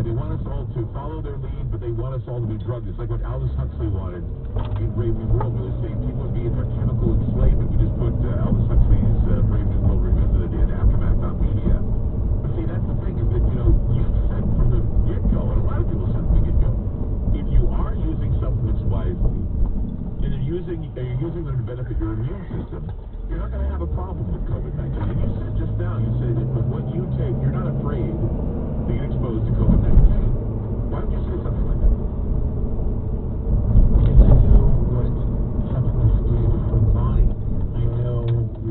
They want us all to follow their lead, but they want us all to be drugged. It's like what Aldous Huxley wanted in Brave New World, where they're saying people would be in their chemical enslavement. We just put Aldous Huxley's Brave New World Revisited in Aftermath.media. But see, that's the thing, is that, you said from the get-go, and a lot of people said from the get-go, if you are using supplements wisely, and you're using them to benefit your immune system, you're not going to have a problem with COVID-19. And you said just now, you said that with what you take, you're not afraid to get exposed to COVID-19. Why would you say something like that? Because I know what supplements do for the body. I know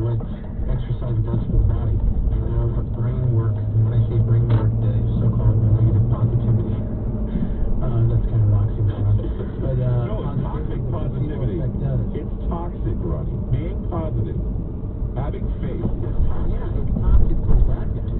what exercise does for the body. I know what brain work, and when I say brain work, the so-called negative positivity. That's kind of oxymoron. But, no, it's toxic positivity. It's toxic, Ronnie. Being positive, having faith. It's toxic for bad guys.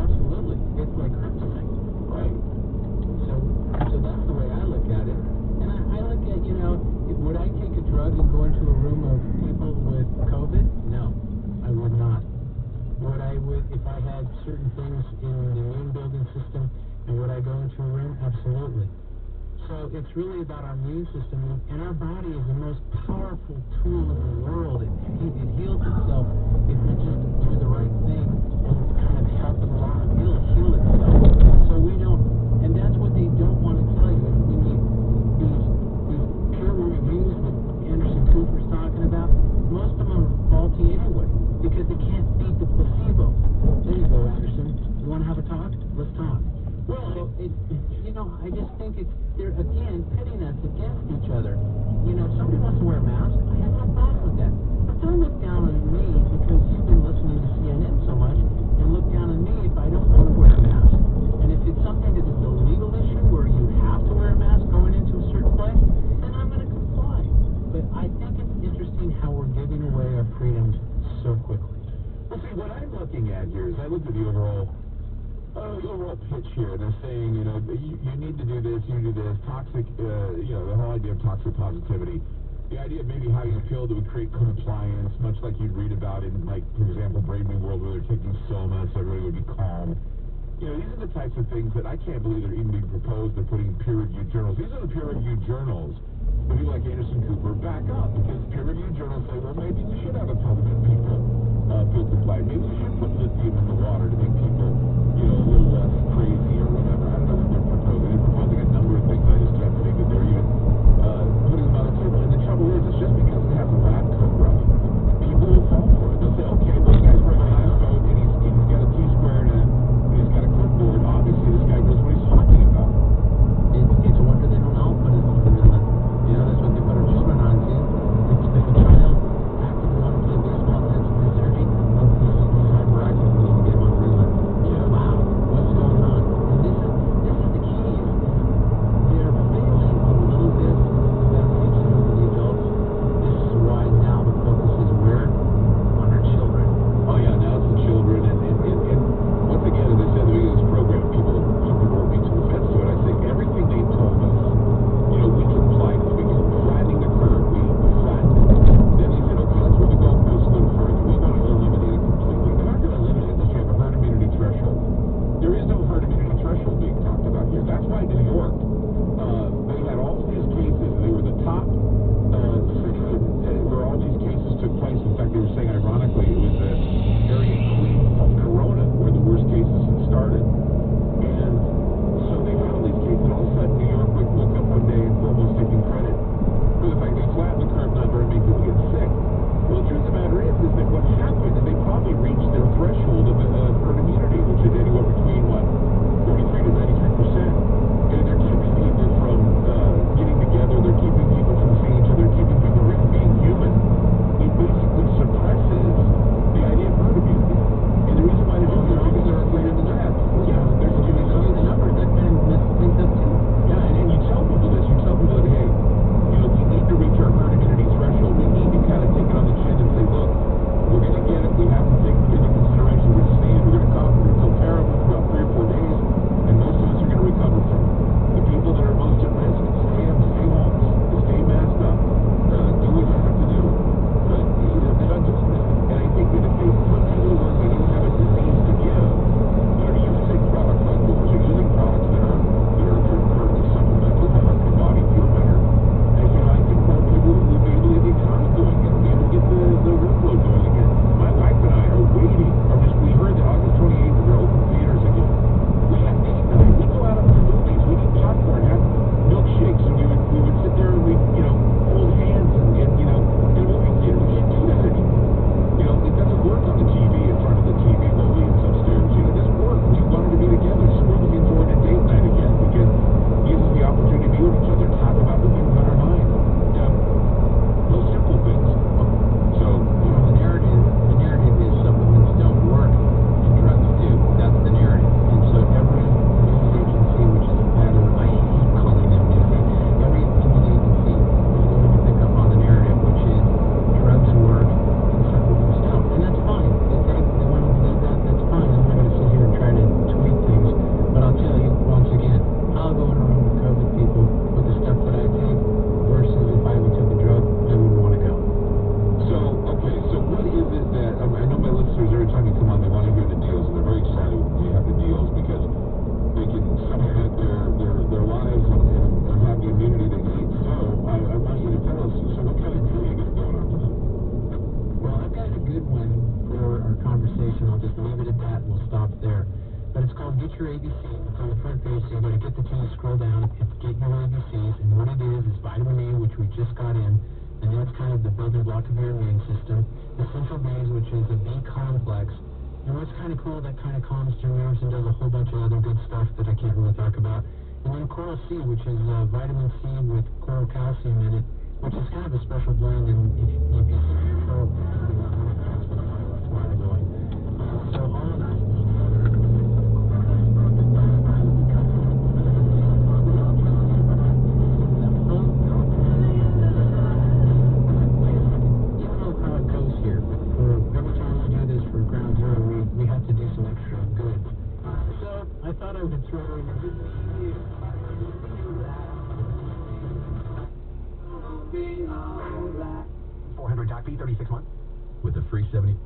Absolutely. It's like kryptonite. Right. So that's the way I look at it. And I look at, would I take a drug and go into a room of people with COVID? No, I would not. If I had certain things in the immune building system, and would I go into a room? Absolutely. So it's really about our immune system, and our body is the most powerful tool in the world. It heals itself if we just do the right thing and kind of help it along. It'll heal itself. So we don't, and that's what they don't want to tell you. When these peer reviews that Anderson Cooper's talking about, most of them are faulty anyway, because they can't beat the placebo. There you go, Anderson. You want to have a talk? Let's talk. Well, so I just think they're, again, pitting us against each other. Somebody wants to wear a mask. I have no problem with that. But don't look down on me because you've been listening to CNN so much, and look down on me if I don't want to wear a mask. And if it's something that is a legal issue where you have to wear a mask going into a certain place, then I'm going to comply. But I think it's interesting how we're giving away our freedoms so quickly. Well, see, what I'm looking at here is I look at the overall pitch here, and they're saying, you need to do this, you need to do this, toxic, the whole idea of toxic positivity, the idea of maybe having a pill that would create compliance, much like you'd read about in, like, for example, Brave New World, where they're taking Soma, so everybody would be calm. These are the types of things that I can't believe they're even being proposed. They're putting in peer-reviewed journals. These are the peer-reviewed journals that people like Anderson Cooper back up, because peer-reviewed journals say, well, maybe we should have a pill to make people feel compliant. Maybe we should put lithium in the water to make people, a little less crazy or whatever. I don't know what they're proposing. They're proposing a number of things. I just can't think that they're even putting them on the table. And the trouble is, it's just because it has a lab coat, Robbie. People will fall for it. They'll say, okay, well, this guy's wearing a lab coat, and he's got a T-square and he's got a clipboard. Obviously, this guy knows what he's talking about. It's a wonder they don't all put it on the Ritalin. That's what they put our children on, too. If a child actively want to play baseball, intensive surgery, he's hyperactive, we need to get him on Ritalin. get your ABC. It's on the front page, so you got to get the T, scroll down, get your ABCs, and what it is vitamin A, which we just got in, and that's kind of the building block of your immune system. Essential Bs, which is a B complex, and what's kind of cool, that kind of calms your nerves and does a whole bunch of other good stuff that I can't really talk about. And then Coral C, which is vitamin C with coral calcium in it, which is kind of a special blend, and if you see control, that's why I'm going. So all of that. I thought I would throw in a 400 doc fee, 36 months with a free 70.